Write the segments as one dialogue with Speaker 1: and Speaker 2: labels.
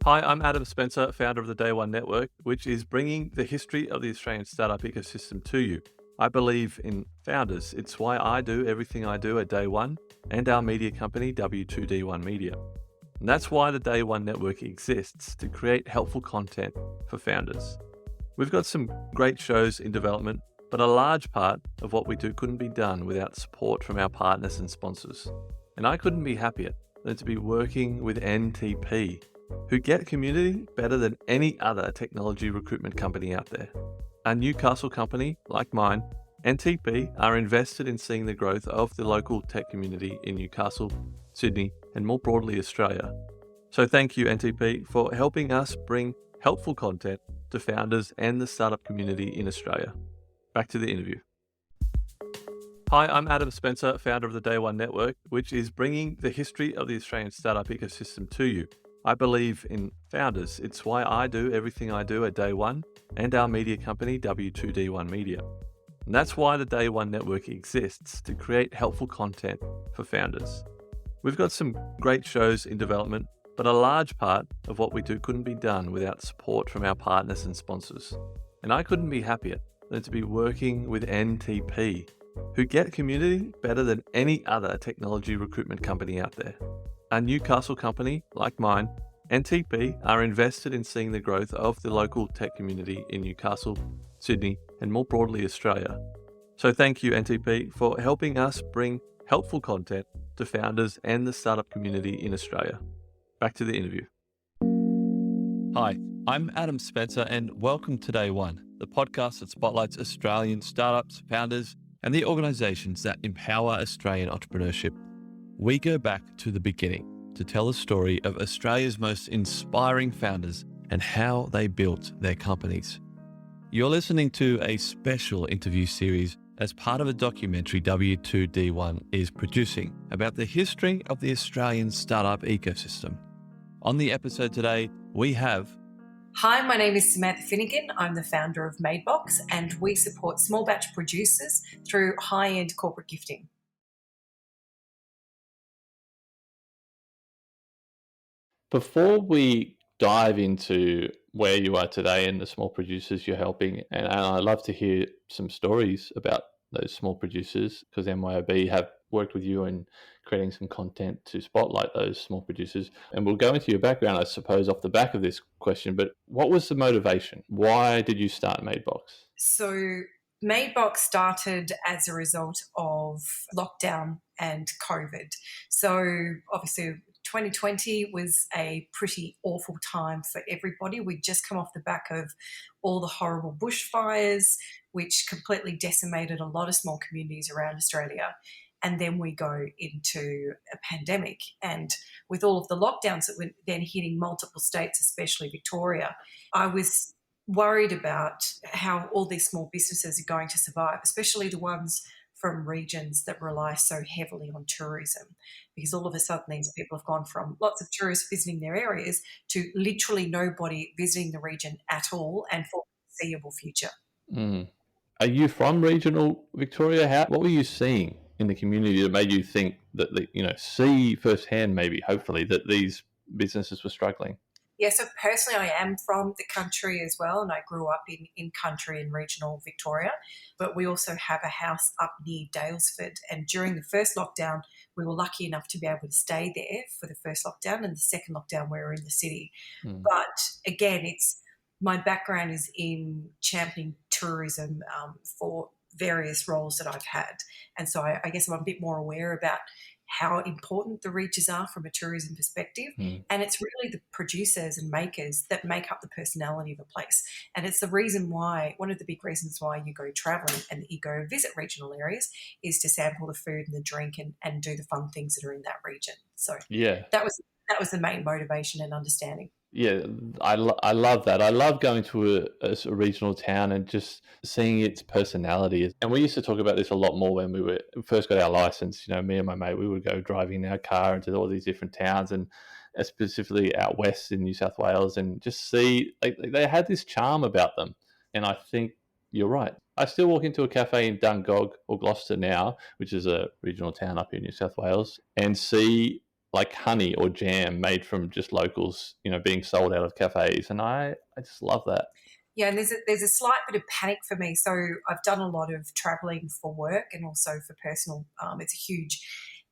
Speaker 1: Hi, I'm Adam Spencer, founder of the Day One Network, which is bringing the history of the Australian startup ecosystem to you. I believe in founders. It's why I do everything I do at Day One and our media company, W2D1 Media. And that's why the Day One Network exists, to create helpful content for founders. We've got some great shows in development, but a large part of what we do couldn't be done without support from our partners and sponsors. And I couldn't be happier than to be working with NTP, who get community better than any other technology recruitment company out there. A Newcastle company like mine, NTP are invested in seeing the growth of the local tech community in Newcastle, Sydney, and more broadly Australia. So thank you, NTP, for helping us bring helpful content to founders and the startup community in Australia. Back to the interview. Hi, I'm Adam Spencer, founder of the Day One Network, which is bringing the history of the Australian startup ecosystem to you. I believe in founders. It's why I do everything I do at Day One and our media company, W2D1 Media. And that's why the Day One Network exists, to create helpful content for founders. We've got some great shows in development, but a large part of what we do couldn't be done without support from our partners and sponsors. And I couldn't be happier than to be working with NTP, who get community better than any other technology recruitment company out there. A Newcastle company like mine, NTP are invested in seeing the growth of the local tech community in Newcastle, Sydney, and more broadly Australia. So thank you, NTP, for helping us bring helpful content to founders and the startup community in Australia. Back to the interview. Hi, I'm Adam Spencer, and welcome to Day One, the podcast that spotlights Australian startups, founders, and the organisations that empower Australian entrepreneurship. We go back to the beginning to tell the story of Australia's most inspiring founders and how they built their companies. You're listening to a special interview series as part of a documentary W2D1 is producing about the history of the Australian startup ecosystem. On the episode today, we have...
Speaker 2: Hi, my name is Samantha Finnegan. I'm the founder of Madebox, and we support small batch producers through high-end corporate gifting.
Speaker 3: Before we dive into where you are today and the small producers you're helping, and I'd love to hear some stories about those small producers, because MYOB have worked with you in creating some content to spotlight those small producers. And we'll go into your background, I suppose, off the back of this question, but what was the motivation? Why did you start Madebox?
Speaker 2: So Madebox started as a result of lockdown and COVID. So obviously 2020 was a pretty awful time for everybody. We'd just come off the back of all the horrible bushfires, which completely decimated a lot of small communities around Australia. And then we go into a pandemic. And with all of the lockdowns that were then hitting multiple states, especially Victoria, I was worried about how all these small businesses are going to survive, especially the ones from regions that rely so heavily on tourism, because all of a sudden these people have gone from lots of tourists visiting their areas to literally nobody visiting the region at all and for the foreseeable future.
Speaker 3: Mm. Are you from regional Victoria? What were you seeing in the community that made you think that, see firsthand, maybe, hopefully, that these businesses were struggling?
Speaker 2: Yeah, so personally I am from the country as well, and I grew up in country in regional Victoria, but we also have a house up near Daylesford, and during the first lockdown we were lucky enough to be able to stay there for the first lockdown, and the second lockdown we were in the city. But again, my background is in championing tourism for various roles that I've had, and so I guess I'm a bit more aware about how important the regions are from a tourism perspective. And it's really the producers and makers that make up the personality of a place. And it's the reason why, one of the big reasons why you go travelling and that you go visit regional areas is to sample the food and the drink and do the fun things that are in that region. So
Speaker 3: yeah,
Speaker 2: that was the main motivation and understanding.
Speaker 3: Yeah, I love that. I love going to a regional town and just seeing its personality. And we used to talk about this a lot more when we first got our license. Me and my mate, we would go driving in our car into all these different towns, and specifically out west in New South Wales, and just see they had this charm about them. And I think you're right. I still walk into a cafe in Dungog or Gloucester now, which is a regional town up in New South Wales, and see like honey or jam made from just locals, being sold out of cafes. And I just love that.
Speaker 2: Yeah, and there's a slight bit of panic for me. So I've done a lot of traveling for work and also for personal. It's a huge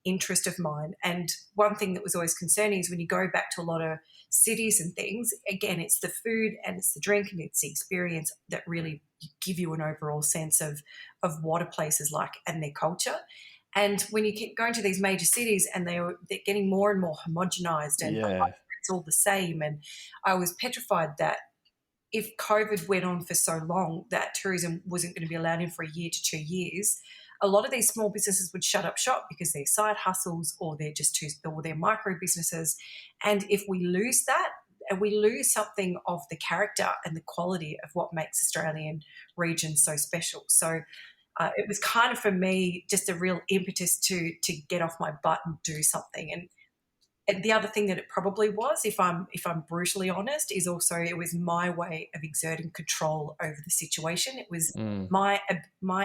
Speaker 2: interest of mine. And one thing that was always concerning is when you go back to a lot of cities and things, again, it's the food and it's the drink and it's the experience that really give you an overall sense of what a place is like and their culture. And when you keep going to these major cities and they're getting more and more homogenized and it's all the same. And I was petrified that if COVID went on for so long that tourism wasn't going to be allowed in for a year to 2 years, a lot of these small businesses would shut up shop because they're side hustles or they're micro businesses. And if we lose that, and we lose something of the character and the quality of what makes Australian regions so special. So it was kind of, for me, just a real impetus to get off my butt and do something. And the other thing that it probably was, if I'm brutally honest, is also it was my way of exerting control over the situation. It was my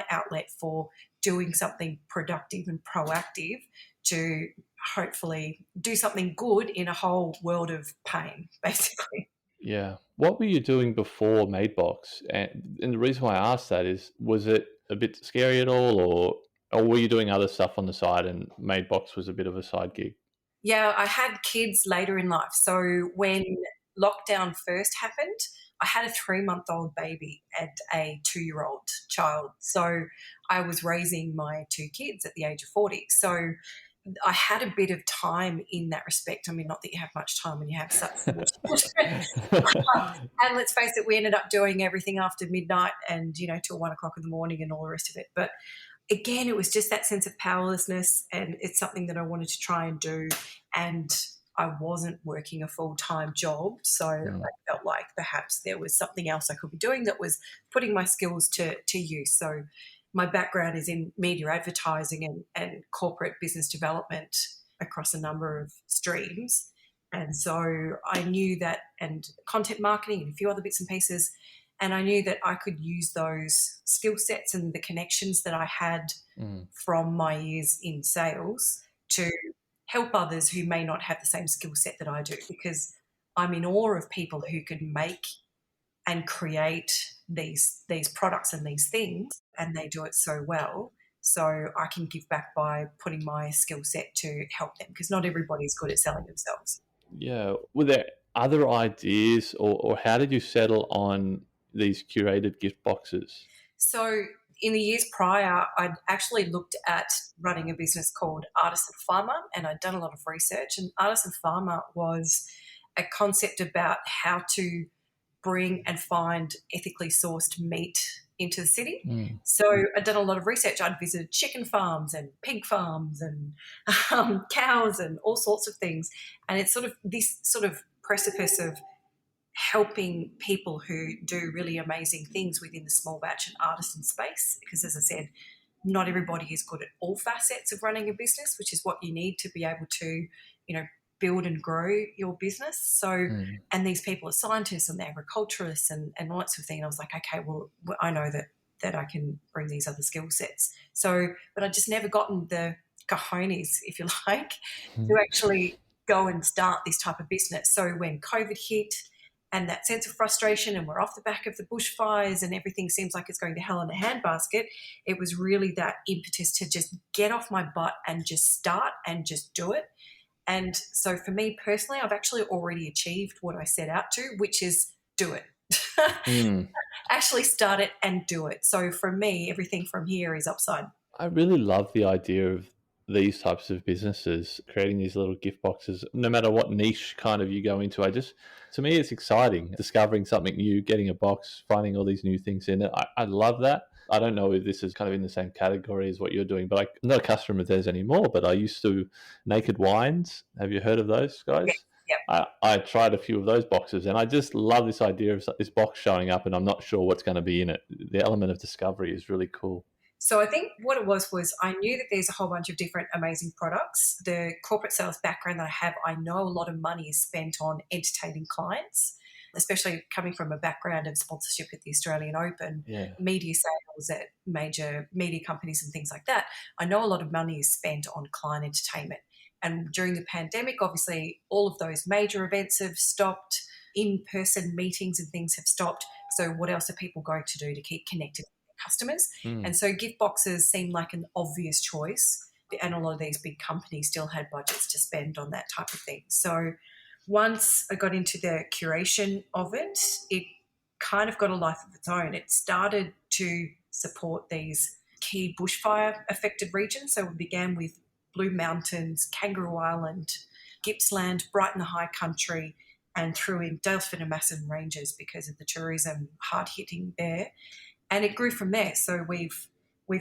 Speaker 2: outlet for doing something productive and proactive to hopefully do something good in a whole world of pain, basically.
Speaker 3: Yeah. What were you doing before Madebox? And the reason why I asked that is, was it a bit scary at all, or were you doing other stuff on the side and Madebox was a bit of a side gig?
Speaker 2: Yeah, I had kids later in life. So when lockdown first happened, I had a 3-month-old baby and a 2-year-old child. So I was raising my 2 kids at the age of 40. So I had a bit of time in that respect. I mean, not that you have much time when you have such small children. And let's face it, we ended up doing everything after midnight and, till 1 o'clock in the morning and all the rest of it. But again, it was just that sense of powerlessness, and it's something that I wanted to try and do. And I wasn't working a full-time job, so I felt like perhaps there was something else I could be doing that was putting my skills to use. So my background is in media advertising and corporate business development across a number of streams. And so I knew that, and content marketing and a few other bits and pieces. And I knew that I could use those skill sets and the connections that I had from my years in sales to help others who may not have the same skill set that I do, because I'm in awe of people who can make and create these products and these things, and they do it so well. So I can give back by putting my skill set to help them, because not everybody's good at selling themselves.
Speaker 3: Yeah. Were there other ideas, or how did you settle on these curated gift boxes?
Speaker 2: So in the years prior, I'd actually looked at running a business called Artisan Farmer, and I'd done a lot of research. And Artisan Farmer was a concept about how to bring and find ethically sourced meat into the city. So I'd done a lot of research. I'd visited chicken farms and pig farms and cows and all sorts of things. And it's sort of this sort of precipice of helping people who do really amazing things within the small batch and artisan space, because, as I said, not everybody is good at all facets of running a business, which is what you need to be able to, build and grow your business. So, and these people are scientists and agriculturalists and all that sort of thing. And I was like, okay, well, I know that I can bring these other skill sets. So, but I just never gotten the cojones, if you like, to actually go and start this type of business. So when COVID hit, and that sense of frustration, and we're off the back of the bushfires and everything seems like it's going to hell in a handbasket, it was really that impetus to just get off my butt and just start and just do it. And so for me personally, I've actually already achieved what I set out to, which is do it. Actually start it and do it. So for me, everything from here is upside.
Speaker 3: I really love the idea of these types of businesses creating these little gift boxes, no matter what niche kind of you go into. To me, it's exciting discovering something new, getting a box, finding all these new things in it. I love that. I don't know if this is kind of in the same category as what you're doing, but I'm not a customer of theirs anymore, but I used to. Naked Wines. Have you heard of those guys?
Speaker 2: Yeah.
Speaker 3: I tried a few of those boxes, and I just love this idea of this box showing up and I'm not sure what's going to be in it. The element of discovery is really cool.
Speaker 2: So I think what it was I knew that there's a whole bunch of different amazing products. The corporate sales background that I have, I know a lot of money is spent on entertaining clients, especially coming from a background of sponsorship at the Australian Open, media sales at major media companies and things like that. I know a lot of money is spent on client entertainment. And during the pandemic, obviously, all of those major events have stopped. In-person meetings and things have stopped. So what else are people going to do to keep connected with their customers? And so gift boxes seem like an obvious choice. And a lot of these big companies still had budgets to spend on that type of thing. So once I got into the curation of it, it kind of got a life of its own. It started to support these key bushfire affected regions. So we began with Blue Mountains, Kangaroo Island, Gippsland, Brighton High Country, and threw in Dalesford and Masson Ranges because of the tourism hard hitting there. And it grew from there. So we've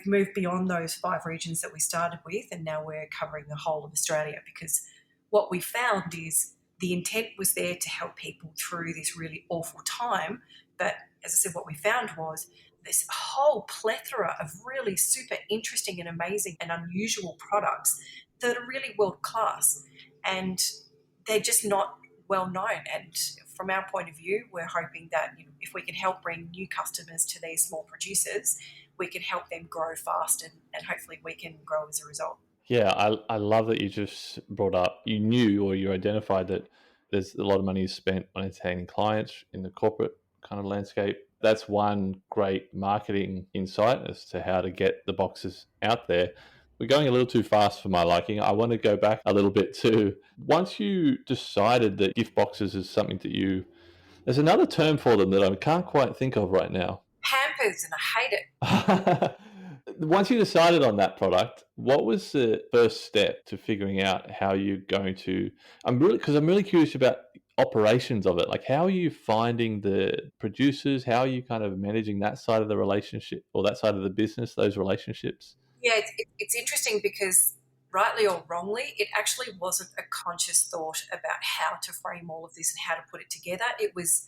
Speaker 2: moved beyond those 5 regions that we started with, and now we're covering the whole of Australia, because what we found is the intent was there to help people through this really awful time. But as I said, what we found was this whole plethora of really super interesting and amazing and unusual products that are really world class, and they're just not well known. And from our point of view, we're hoping that if we can help bring new customers to these small producers, we can help them grow fast, and hopefully we can grow as a result.
Speaker 3: Yeah, I love that you just brought up, you knew or you identified that there's a lot of money spent on entertaining clients in the corporate kind of landscape. That's one great marketing insight as to how to get the boxes out there. We're going a little too fast for my liking. I want to go back a little bit too. Once you decided that gift boxes is something that there's another term for them that I can't quite think of right now.
Speaker 2: Hampers, and I hate it.
Speaker 3: Once you decided on that product, what was the first step to figuring out how you're going to? I'm really curious about operations of it. Like, how are you finding the producers? How are you kind of managing that side of the relationship or that side of the business, those relationships?
Speaker 2: Yeah, it's interesting because rightly or wrongly, it actually wasn't a conscious thought about how to frame all of this and how to put it together. It was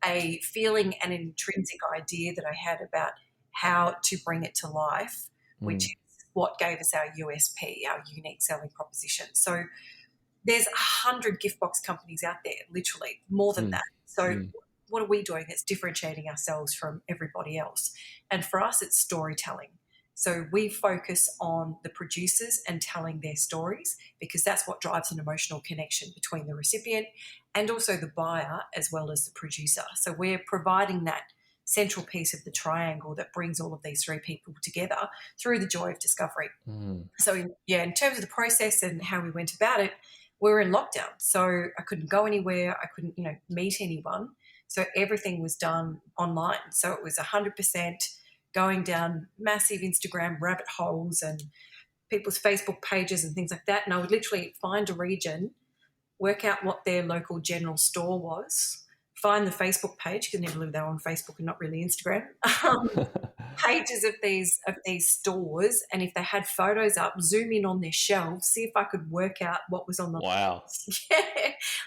Speaker 2: a feeling and an intrinsic idea that I had about how to bring it to life, which is what gave us our USP, our unique selling proposition. So there's 100 gift box companies out there, literally more than that. So what are we doing that's differentiating ourselves from everybody else? And for us, it's storytelling. So we focus on the producers and telling their stories, because that's what drives an emotional connection between the recipient and also the buyer as well as the producer. So we're providing that central piece of the triangle that brings all of these 3 people together through the joy of discovery. So in terms of the process and how we went about it, we were in lockdown. So I couldn't go anywhere. I couldn't, meet anyone. So everything was done online. So it was 100% going down massive Instagram rabbit holes and people's Facebook pages and things like that. And I would literally find a region, work out what their local general store was, find the Facebook page, because I never believe they were on Facebook and not really Instagram, pages of these stores, and if they had photos up, zoom in on their shelves, see if I could work out what was on the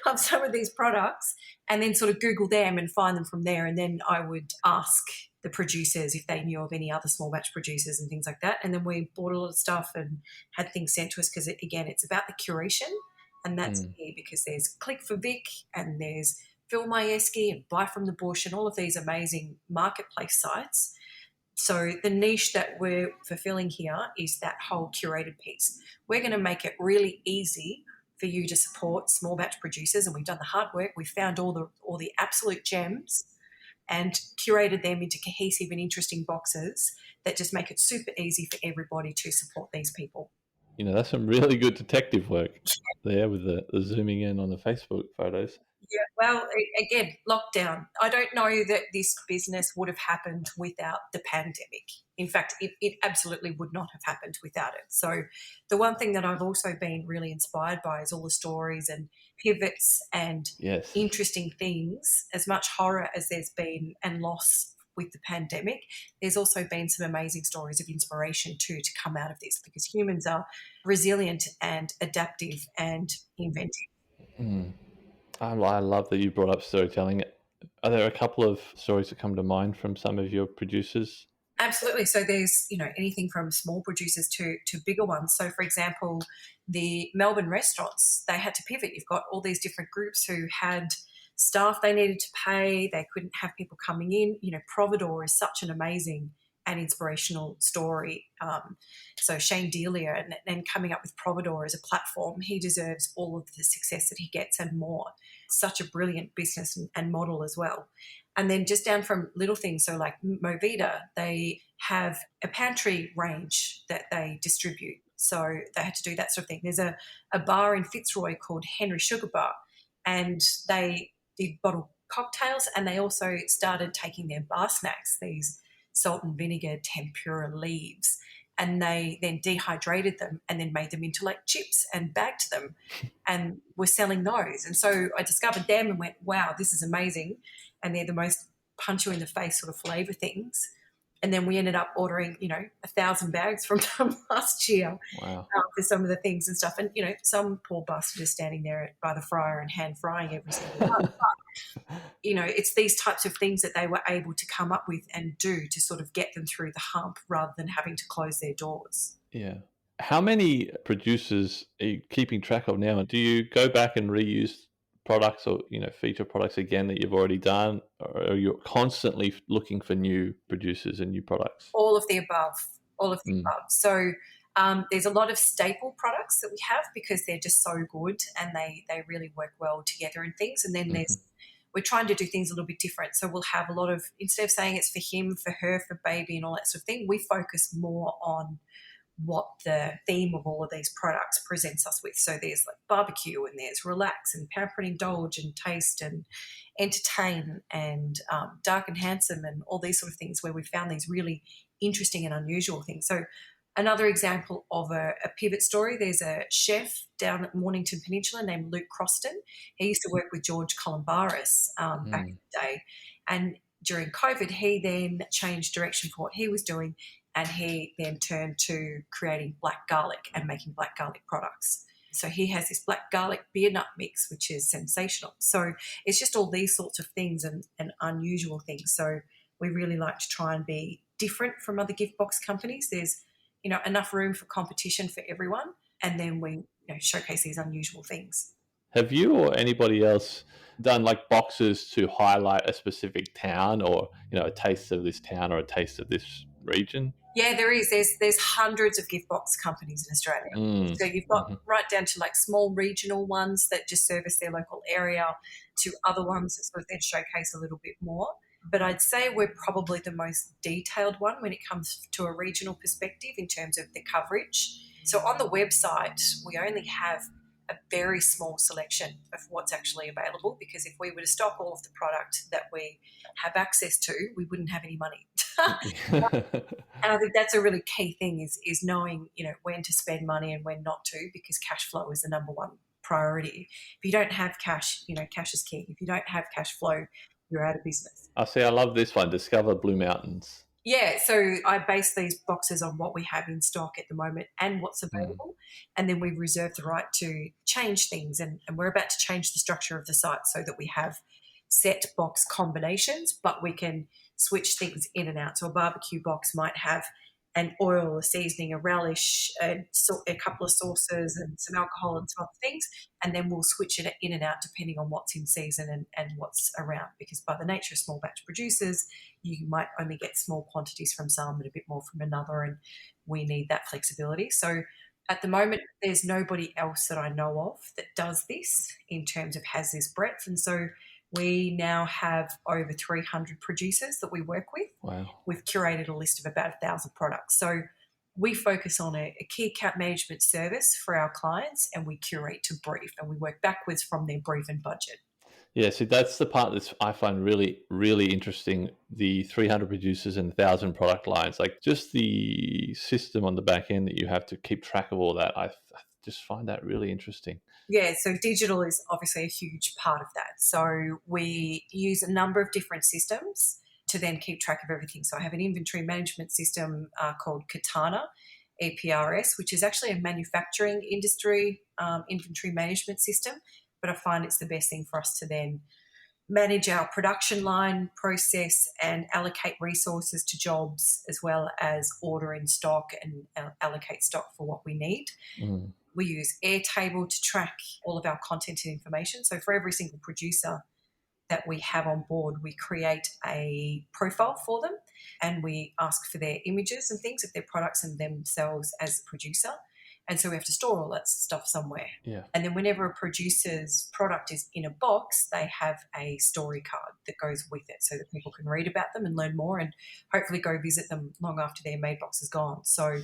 Speaker 2: of some of these products, and then sort of Google them and find them from there. And then I would ask the producers if they knew of any other small batch producers and things like that. And then we bought a lot of stuff and had things sent to us, because again, it's about the curation, and that's key, because there's Click for Vic and there's Fill My Esky and Buy from the Bush and all of these amazing marketplace sites. So the niche that we're fulfilling here is that whole curated piece. We're going to make it really easy for you to support small batch producers, and we've done the hard work. We found all the absolute gems and curated them into cohesive and interesting boxes that just make it super easy for everybody to support these people.
Speaker 3: That's some really good detective work there with the zooming in on the Facebook photos.
Speaker 2: Yeah, well, again, lockdown. I don't know that this business would have happened without the pandemic. In fact, it absolutely would not have happened without it. So the one thing that I've also been really inspired by is all the stories and pivots and interesting things. As much horror as there's been and loss with the pandemic, there's also been some amazing stories of inspiration too to come out of this, because humans are resilient and adaptive and inventive.
Speaker 3: I love that you brought up storytelling. Are there a couple of stories that come to mind from some of your producers?
Speaker 2: Absolutely. So there's, anything from small producers to bigger ones. So, for example, the Melbourne restaurants, they had to pivot. You've got all these different groups who had staff they needed to pay. They couldn't have people coming in. Providore is such an amazing an inspirational story. So Shane Delia and coming up with Providor as a platform, he deserves all of the success that he gets and more. Such a brilliant business and model as well. And then just down from little things, so like Movida, they have a pantry range that they distribute. So they had to do that sort of thing. There's a bar in Fitzroy called Henry Sugar Bar, and they did bottled cocktails, and they also started taking their bar snacks, these salt and vinegar tempura leaves, and they then dehydrated them and then made them into like chips and bagged them and were selling those. And so I discovered them and went, wow, this is amazing. And they're the most punch you in the face sort of flavour things. And then we ended up ordering, 1,000 bags from them last year.
Speaker 3: Wow.
Speaker 2: For some of the things and stuff. And, some poor bastard is standing there by the fryer and hand frying every single one. But, it's these types of things that they were able to come up with and do to sort of get them through the hump rather than having to close their doors.
Speaker 3: Yeah. How many producers are you keeping track of now? And do you go back and reuse products or, feature products again that you've already done? Or are you constantly looking for new producers and new products?
Speaker 2: All of the above. Above. So there's a lot of staple products that we have because they're just so good and they really work well together and things. And then we're trying to do things a little bit different. So we'll have a lot of, instead of saying it's for him, for her, for baby and all that sort of thing, we focus more on what the theme of all of these products presents us with. So there's like barbecue and there's relax and pamper and indulge and taste and entertain and dark and handsome and all these sort of things where we found these really interesting and unusual things. So another example of a pivot story, there's a chef down at Mornington Peninsula named Luke Croston. He used to work with George Columbaris back in the day. And during COVID, he then changed direction for what he was doing, and he then turned to creating black garlic and making black garlic products. So he has this black garlic beer nut mix, which is sensational. So it's just all these sorts of things and unusual things. So we really like to try and be different from other gift box companies. There's enough room for competition for everyone, and then we showcase these unusual things.
Speaker 3: Have you or anybody else done like boxes to highlight a specific town or a taste of this town or a taste of this region?
Speaker 2: Yeah, there is. There's hundreds of gift box companies in Australia. So you've got right down to like small regional ones that just service their local area, to other ones that sort of then showcase a little bit more. But I'd say we're probably the most detailed one when it comes to a regional perspective in terms of the coverage. So on the website, we only have a very small selection of what's actually available, because if we were to stock all of the product that we have access to, we wouldn't have any money. And I think that's a really key thing is knowing, when to spend money and when not to, because cash flow is the number one priority. If you don't have cash, cash is king. If you don't have cash flow, you're out of business.
Speaker 3: I love this one, Discover Blue Mountains.
Speaker 2: Yeah, so I base these boxes on what we have in stock at the moment and what's available, and then we reserve the right to change things, and we're about to change the structure of the site so that we have set box combinations, but we can switch things in and out. So a barbecue box might have an oil, a seasoning, a relish, a couple of sauces and some alcohol and some other things, and then we'll switch it in and out depending on what's in season and what's around, because by the nature of small batch producers, you might only get small quantities from some and a bit more from another, and we need that flexibility. So at the moment, there's nobody else that I know of that does this in terms of has this breadth, and so we now have over 300 producers that we work with.
Speaker 3: Wow.
Speaker 2: We've curated a list of about 1,000 products. So we focus on a key account management service for our clients, and we curate to brief, and we work backwards from their brief and budget.
Speaker 3: Yeah, so that's the part that I find really, really interesting, the 300 producers and 1,000 product lines. Like just the system on the back end that you have to keep track of all that, I just find that really interesting.
Speaker 2: Yeah, so digital is obviously a huge part of that. So we use a number of different systems to then keep track of everything. So I have an inventory management system called Katana, EPRS, which is actually a manufacturing industry inventory management system, but I find it's the best thing for us to then manage our production line process and allocate resources to jobs, as well as order in stock and allocate stock for what we need. We use Airtable to track all of our content and information. So for every single producer that we have on board, we create a profile for them. and we ask for their images and things of their products and themselves as a producer. And so we have to store all that stuff somewhere.
Speaker 3: Yeah.
Speaker 2: And then whenever a producer's product is in a box, they have a story card that goes with it so that people can read about them and learn more and hopefully go visit them long after their Madebox is gone. So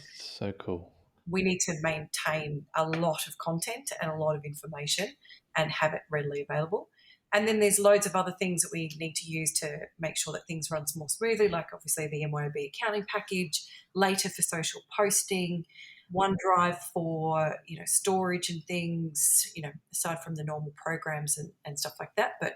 Speaker 3: cool.
Speaker 2: We need to maintain a lot of content and a lot of information and have it readily available. And then there's loads of other things that we need to use to make sure that things run more smoothly, like obviously the MYOB accounting package, later for social posting, OneDrive for, storage and things, aside from the normal programs and stuff like that. But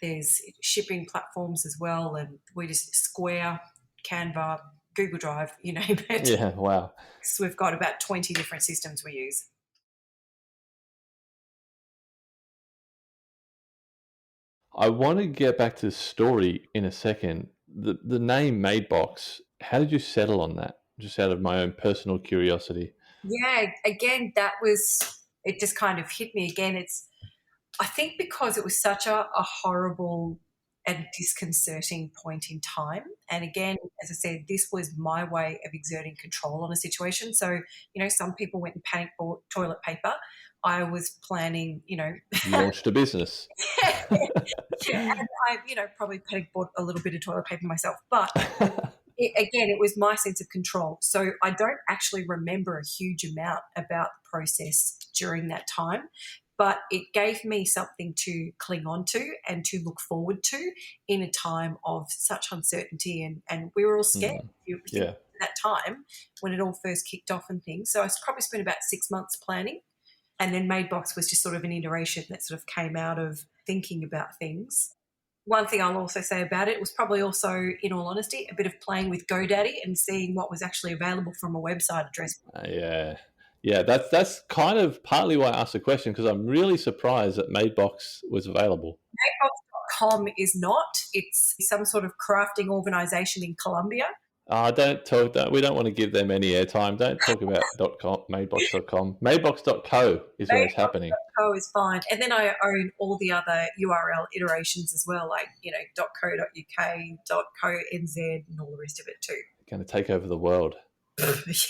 Speaker 2: there's shipping platforms as well, and we just Square, Canva, Google Drive, you name it.
Speaker 3: Yeah, wow.
Speaker 2: So we've got about 20 different systems we use.
Speaker 3: I want to get back to the story in a second. The name Madebox, how did you settle on that? Just out of my own personal curiosity.
Speaker 2: Yeah, again, it just kind of hit me again. I think because it was such a horrible and disconcerting point in time. And again, as I said, this was my way of exerting control on a situation. So, some people went and panic bought toilet paper. I was planning,
Speaker 3: You launched a business.
Speaker 2: Yeah, and I, probably panic bought a little bit of toilet paper myself. But it was my sense of control. So I don't actually remember a huge amount about the process during that time. But it gave me something to cling on to and to look forward to in a time of such uncertainty. And we were all scared at that time when it all first kicked off and things. So I probably spent about 6 months planning. And then Madebox was just sort of an iteration that sort of came out of thinking about things. One thing I'll also say about it was probably also, in all honesty, a bit of playing with GoDaddy and seeing what was actually available from a website address.
Speaker 3: Yeah, that's kind of partly why I asked the question, because I'm really surprised that Madebox was available.
Speaker 2: Madebox.com is not. It's some sort of crafting organisation in Colombia.
Speaker 3: Don't talk that. We don't want to give them any airtime. Don't talk about Madebox.com. Madebox.co is where it's happening.
Speaker 2: .co is fine. And then I own all the other URL iterations as well, like, .co.uk, .co.nz and all the rest of it too.
Speaker 3: Going to take over the world.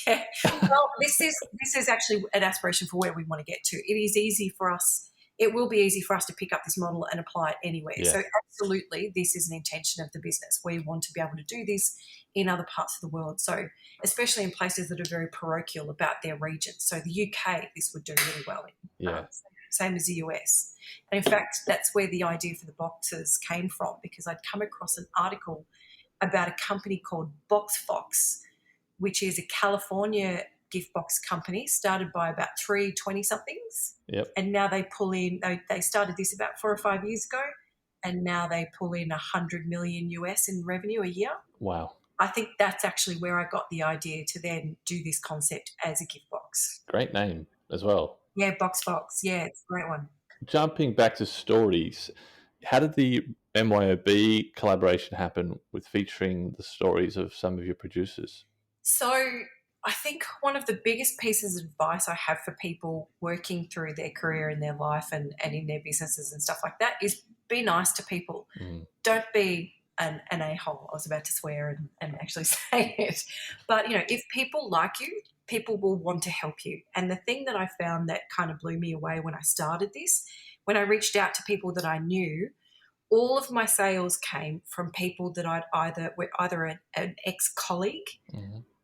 Speaker 2: Yeah. Well, this is actually an aspiration for where we want to get to. It is easy for us. It will be easy for us to pick up this model and apply it anywhere. Yeah. So absolutely, this is an intention of the business. We want to be able to do this in other parts of the world. So especially in places that are very parochial about their region. So the UK, this would do really well in.
Speaker 3: Yeah.
Speaker 2: Same as the US. And in fact, that's where the idea for the boxes came from, because I'd come across an article about a company called BoxFox, which is a California gift box company started by about 3 20-somethings.
Speaker 3: Yep.
Speaker 2: And now they pull in, they started this about 4 or 5 years ago, and now they pull in $100 million US in revenue a year.
Speaker 3: Wow.
Speaker 2: I think that's actually where I got the idea to then do this concept as a gift box.
Speaker 3: Great name as well.
Speaker 2: Yeah, BoxFox. Yeah, it's a great one.
Speaker 3: Jumping back to stories, how did the MYOB collaboration happen with featuring the stories of some of your producers?
Speaker 2: So I think one of the biggest pieces of advice I have for people working through their career in their life and in their businesses and stuff like that is be nice to people. Don't be an a-hole. I was about to swear and actually say it. But, if people like you, people will want to help you. And the thing that I found that kind of blew me away when I started this, when I reached out to people that I knew, all of my sales came from people that were either an ex-colleague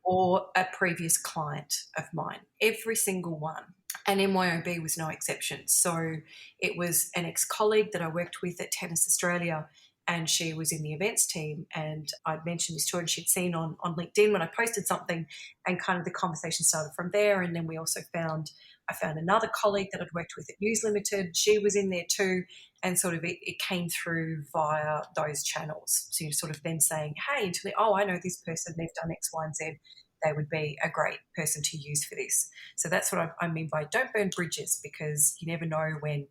Speaker 2: or a previous client of mine, every single one. And MYOB was no exception. So it was an ex-colleague that I worked with at Tennis Australia, and she was in the events team, and I'd mentioned this to her, and she'd seen on LinkedIn when I posted something, and kind of the conversation started from there. And then we also I found another colleague that I'd worked with at News Limited. She was in there too, and sort of it came through via those channels. So you're sort of then saying, hey, I know this person, they've done X, Y, and Z. They would be a great person to use for this. So that's what I mean by don't burn bridges, because you never know when,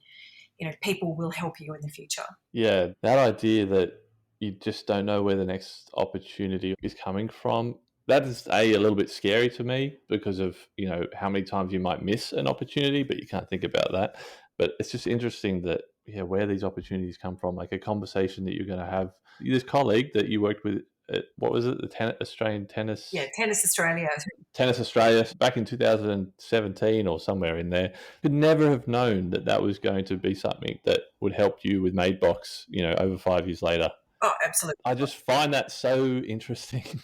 Speaker 2: people will help you in the future.
Speaker 3: Yeah, that idea that you just don't know where the next opportunity is coming from, that is a little bit scary to me, because of, how many times you might miss an opportunity, but you can't think about that. But it's just interesting that, where these opportunities come from, like a conversation that you're going to have, this colleague that you worked with what was it? The Australian
Speaker 2: Yeah,
Speaker 3: Tennis
Speaker 2: Tennis Australia.
Speaker 3: Tennis Australia back in 2017 or somewhere in there. Could never have known that that was going to be something that would help you with Madebox, over 5 years later.
Speaker 2: Oh, absolutely.
Speaker 3: I just find that so interesting.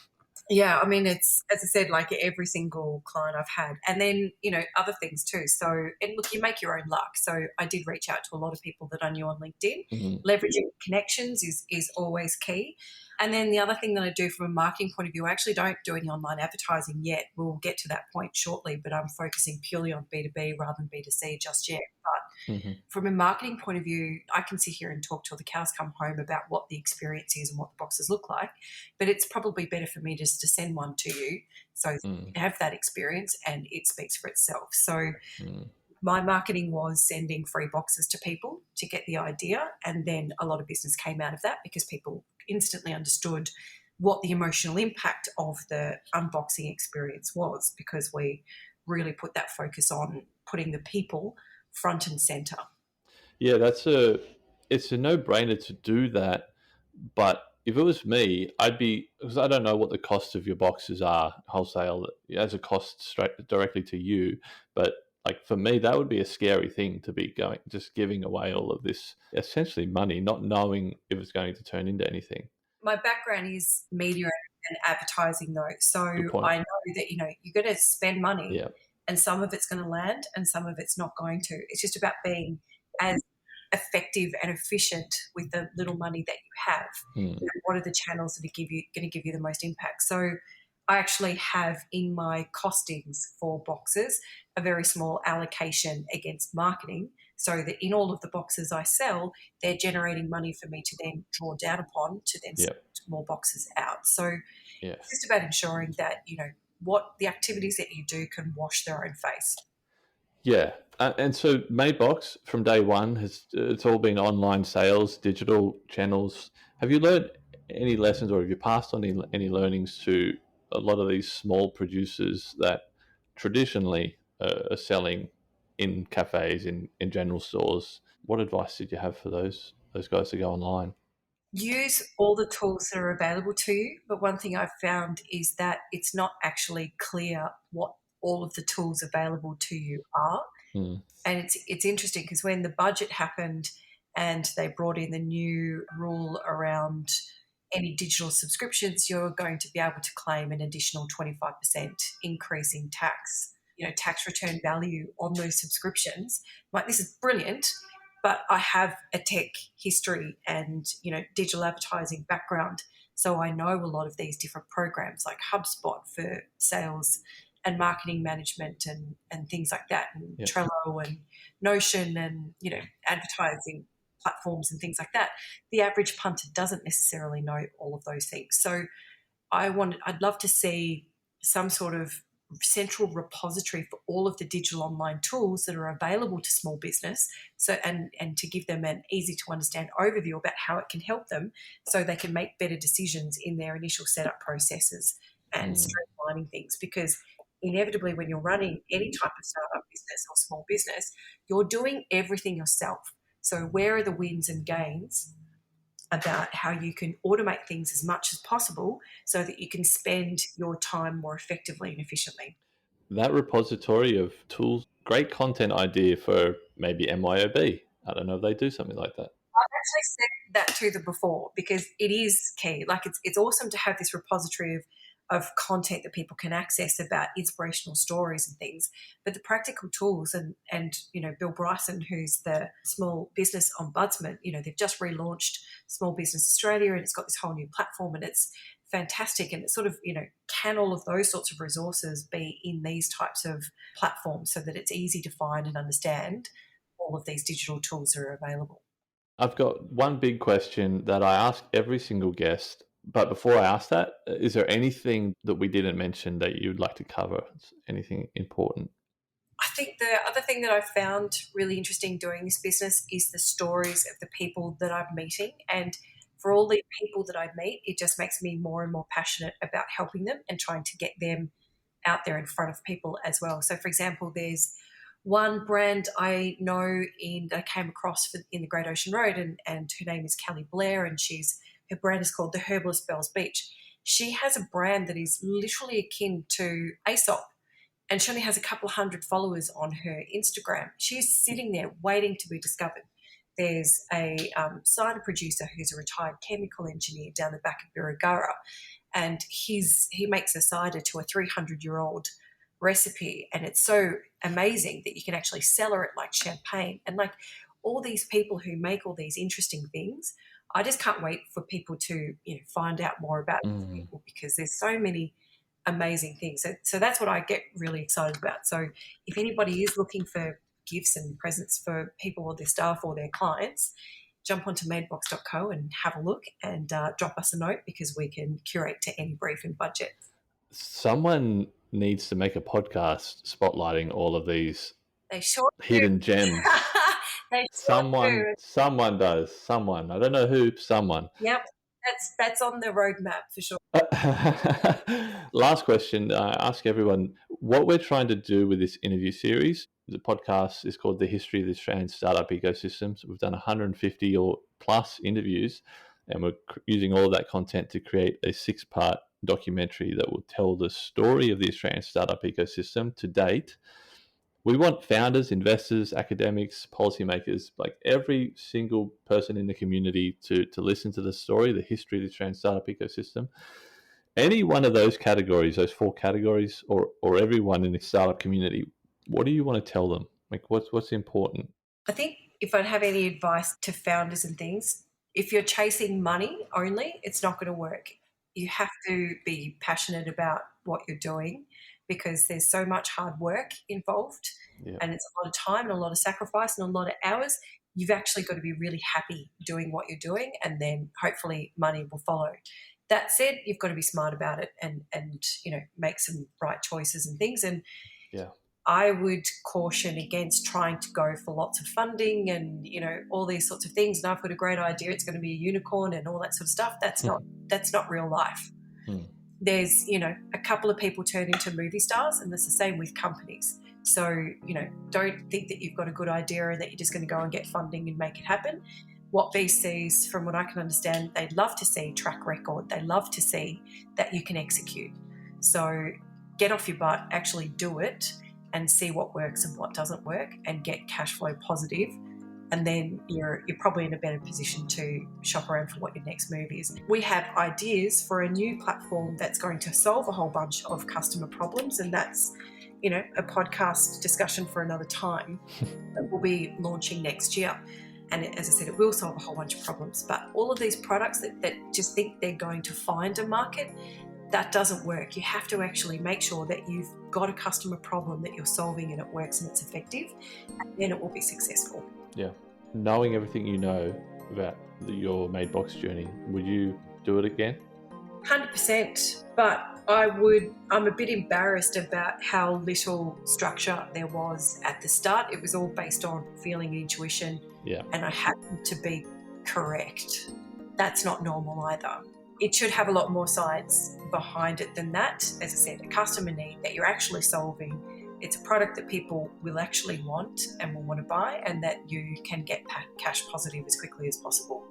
Speaker 2: Yeah, I mean, it's, as I said, like every single client I've had. And then, other things too. So, and look, you make your own luck. So I did reach out to a lot of people that I knew on LinkedIn.
Speaker 3: Mm-hmm.
Speaker 2: Leveraging connections is always key. And then the other thing that I do from a marketing point of view, I actually don't do any online advertising yet. We'll get to that point shortly, but I'm focusing purely on B2B rather than B2C just yet. But
Speaker 3: Mm-hmm.
Speaker 2: from a marketing point of view, I can sit here and talk till the cows come home about what the experience is and what the boxes look like. But it's probably better for me just to send one to you so you have that experience and it speaks for itself. So my marketing was sending free boxes to people to get the idea, and then a lot of business came out of that because people instantly understood what the emotional impact of the unboxing experience was, because we really put that focus on putting the people front and center.
Speaker 3: Yeah, it's a no-brainer to do that. But if it was me, because I don't know what the cost of your boxes are wholesale as a cost straight directly to you. But like for me, that would be a scary thing to be just giving away all of this essentially money, not knowing if it's going to turn into anything.
Speaker 2: My background is media and advertising though. So I know that, you're going to spend money and some of it's going to land and some of it's not going to. It's just about being as effective and efficient with the little money that you have. What are the channels that are going to give you the most impact? So I actually have in my costings for boxes a very small allocation against marketing, so that in all of the boxes I sell, they're generating money for me to then draw down upon to then send more boxes out. So it's just about ensuring that, what the activities that you do can wash their own face.
Speaker 3: Yeah. And so Madebox from day one it's all been online sales, digital channels. Have you learned any lessons, or have you passed on any learnings to a lot of these small producers that traditionally are selling in cafes, in general stores? What advice did you have for those guys to go online?
Speaker 2: Use all the tools that are available to you, but one thing I've found is that it's not actually clear what all of the tools available to you are. And it's interesting because when the budget happened and they brought in the new rule around any digital subscriptions, you're going to be able to claim an additional 25% increase in tax return value on those subscriptions. Like, this is brilliant, but I have a tech history and, digital advertising background. So I know a lot of these different programs like HubSpot for sales and marketing management and things like that, and Trello and Notion and, advertising platforms and things like that. The average punter doesn't necessarily know all of those things. So I'd love to see some sort of central repository for all of the digital online tools that are available to small business, so and to give them an easy to understand overview about how it can help them so they can make better decisions in their initial setup processes and streamlining things. Because inevitably, when you're running any type of startup business or small business, you're doing everything yourself. So where are the wins and gains about how you can automate things as much as possible so that you can spend your time more effectively and efficiently?
Speaker 3: That repository of tools, great content idea for maybe MYOB. I don't know if they do something like that.
Speaker 2: I've actually said that to them before because it is key. Like, it's awesome to have this repository of content that people can access about inspirational stories and things, but the practical tools and Bill Bryson, who's the small business ombudsman, they've just relaunched Small Business Australia and it's got this whole new platform and it's fantastic. And it's sort of, can all of those sorts of resources be in these types of platforms so that it's easy to find and understand all of these digital tools that are available?
Speaker 3: I've got one big question that I ask every single guest. But before I ask that, is there anything that we didn't mention that you'd like to cover? Anything important?
Speaker 2: I think the other thing that I've found really interesting doing this business is the stories of the people that I'm meeting. And for all the people that I meet, it just makes me more and more passionate about helping them and trying to get them out there in front of people as well. So, for example, there's one brand I know that I came across in the Great Ocean Road, and her name is Callie Blair, and her brand is called The Herbalist Bells Beach. She has a brand that is literally akin to Aesop, and she only has a couple of hundred followers on her Instagram. She's sitting there waiting to be discovered. There's a cider producer who's a retired chemical engineer down the back of Birregurra, and he makes a cider to a 300-year-old recipe, and it's so amazing that you can actually cellar it like champagne. And like all these people who make all these interesting things, I just can't wait for people to find out more about these people, because there's so many amazing things. So that's what I get really excited about. So if anybody is looking for gifts and presents for people or their staff or their clients, jump onto madebox.co and have a look, and drop us a note, because we can curate to any brief and budget.
Speaker 3: Someone needs to make a podcast spotlighting all of these
Speaker 2: They sure
Speaker 3: hidden
Speaker 2: do.
Speaker 3: gems.
Speaker 2: They sure do.
Speaker 3: Someone does. Someone. I don't know who. Someone.
Speaker 2: Yep, that's on the roadmap for sure.
Speaker 3: Last question. I ask everyone what we're trying to do with this interview series. The podcast is called The History of the Australian Startup Ecosystems. We've done 150 or plus interviews, and we're using all of that content to create a 6-part documentary that will tell the story of the Australian startup ecosystem to date. We want founders, investors, academics, policymakers, like every single person in the community to listen to the story, the history of the Australian startup ecosystem. Any one of those categories, those 4 categories, or everyone in the startup community, what do you want to tell them? Like what's important?
Speaker 2: I think if I'd have any advice to founders and things, if you're chasing money only, it's not going to work. You have to be passionate about what you're doing, because there's so much hard work involved, and it's a lot of time and a lot of sacrifice and a lot of hours. You've actually got to be really happy doing what you're doing, and then hopefully money will follow. That said, you've got to be smart about it and make some right choices and things. And I would caution against trying to go for lots of funding and all these sorts of things. And I've got a great idea, it's going to be a unicorn and all that sort of stuff. That's not real life. There's a couple of people turn into movie stars, and that's the same with companies. So don't think that you've got a good idea and that you're just going to go and get funding and make it happen. What VCs, from what I can understand, they love to see track record. They love to see that you can execute. So get off your butt, actually do it, and see what works and what doesn't work, and get cash flow positive. And then you're probably in a better position to shop around for what your next move is. We have ideas for a new platform that's going to solve a whole bunch of customer problems, and that's a podcast discussion for another time that we'll be launching next year. And as I said, it will solve a whole bunch of problems. But all of these products that just think they're going to find a market, that doesn't work. You have to actually make sure that you've got a customer problem that you're solving and it works and it's effective, and then it will be successful.
Speaker 3: Yeah. Knowing everything you know about your Madebox journey, would you do it again?
Speaker 2: 100%. But I'm a bit embarrassed about how little structure there was at the start. It was all based on feeling and intuition.
Speaker 3: Yeah.
Speaker 2: And I happened to be correct. That's not normal either. It should have a lot more science behind it than that. As I said, a customer need that you're actually solving. It's a product that people will actually want and will want to buy, and that you can get cash positive as quickly as possible.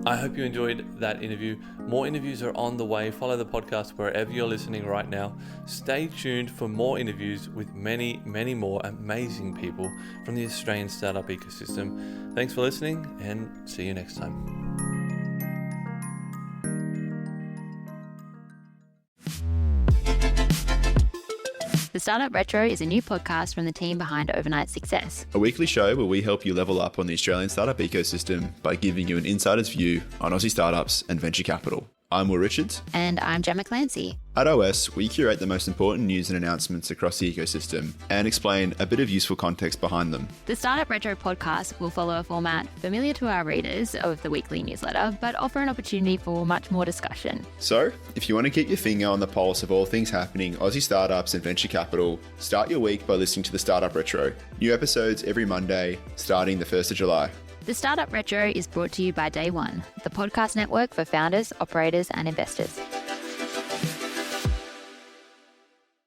Speaker 1: I hope you enjoyed that interview. More interviews are on the way. Follow the podcast wherever you're listening right now. Stay tuned for more interviews with many, many more amazing people from the Australian startup ecosystem. Thanks for listening, and see you next time.
Speaker 4: The Startup Retro is a new podcast from the team behind Overnight Success.
Speaker 5: A weekly show where we help you level up on the Australian startup ecosystem by giving you an insider's view on Aussie startups and venture capital. I'm Will Richards.
Speaker 4: And I'm Gemma Clancy.
Speaker 5: At OS, we curate the most important news and announcements across the ecosystem and explain a bit of useful context behind them.
Speaker 4: The Startup Retro podcast will follow a format familiar to our readers of the weekly newsletter, but offer an opportunity for much more discussion.
Speaker 5: So, if you want to keep your finger on the pulse of all things happening Aussie startups and venture capital, start your week by listening to the Startup Retro. New episodes every Monday, starting the 1st of July.
Speaker 4: The Startup Retro is brought to you by Day One, the podcast network for founders, operators, and investors.